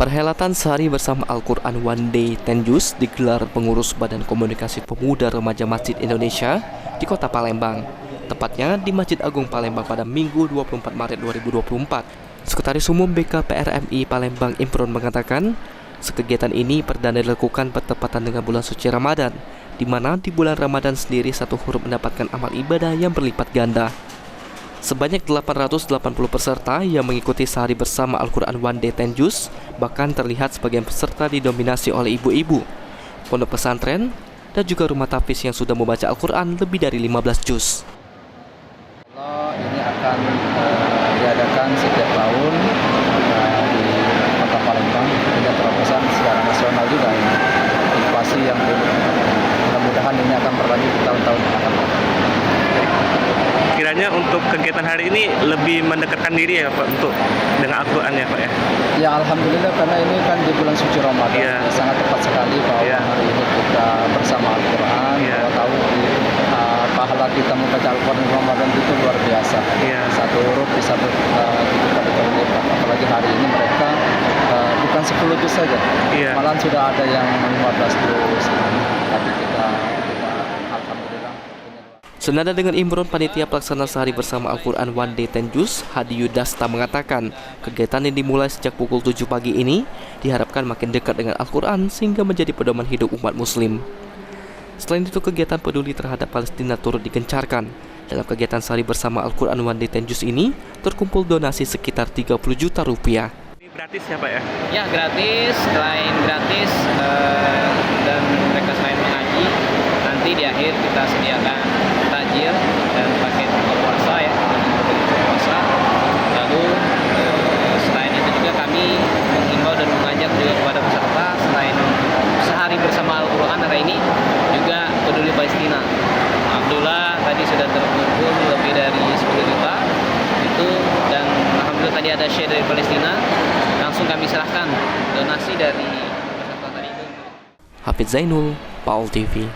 Perhelatan Sehari Bersama Al-Quran One Day Tenjus digelar pengurus Badan Komunikasi Pemuda Remaja Masjid Indonesia di Kota Palembang, tepatnya di Masjid Agung Palembang pada Minggu 24 Maret 2024. Sekretaris Umum BKPRMI Palembang Imron mengatakan, kegiatan ini perdana dilakukan bertepatan dengan bulan suci Ramadan, di mana di bulan Ramadan sendiri satu huruf mendapatkan amal ibadah yang berlipat ganda. Sebanyak 880 peserta yang mengikuti Sehari Bersama Al-Quran One Day Tenjus, bahkan terlihat sebagian peserta didominasi oleh ibu-ibu, pondok pesantren, dan juga rumah tahfiz yang sudah membaca Al-Quran lebih dari 15 juz. Ini akan diadakan setiap tahun di Kota Palembang, tidak terpesan secara nasional juga ini. Inflasi yang mudah-mudahan ini akan berlanjut di tahun-tahun yang akan datang. Kiranya untuk kegiatan hari ini lebih mendekatkan diri ya Pak untuk dengan Al-Quran ya Pak ya? Ya alhamdulillah, karena ini kan di bulan suci Ramadan, ya, sangat tepat sekali bahwa hari ini kita bersama Al-Quran, bahwa tahu pahala kita membaca Al-Quran di Ramadan itu luar biasa. Satu huruf bisa kita berlipat, apalagi hari ini mereka bukan 10 juz saja, malahan sudah ada yang 15 juz, tapi kita alhamdulillah. Senada dengan Imron, panitia pelaksana Sehari Bersama Al-Quran One Day Tenjus, Hadi Yudasta mengatakan, kegiatan yang dimulai sejak pukul 7 pagi ini diharapkan makin dekat dengan Al-Quran sehingga menjadi pedoman hidup umat muslim. Selain itu, kegiatan peduli terhadap Palestina turut digencarkan. Dalam kegiatan Sehari Bersama Al-Quran One Day Tenjus ini, terkumpul donasi sekitar 30 juta rupiah. Ini gratis ya Pak ya? Ya gratis, selain gratis dan mereka selain mengaji, nanti di akhir kita sediakan takjil dan paket buka puasa ya, puasa. Lalu selain itu juga kami menghimbau dan mengajak juga kepada peserta, selain Sehari Bersama Al-Quran hari ini juga peduli Palestina. Alhamdulillah tadi sudah terkumpul lebih dari 10 juta itu, dan alhamdulillah tadi ada share dari Palestina, langsung kami serahkan donasi dari peserta tadi itu. Hafidz Zainul, Paul TV.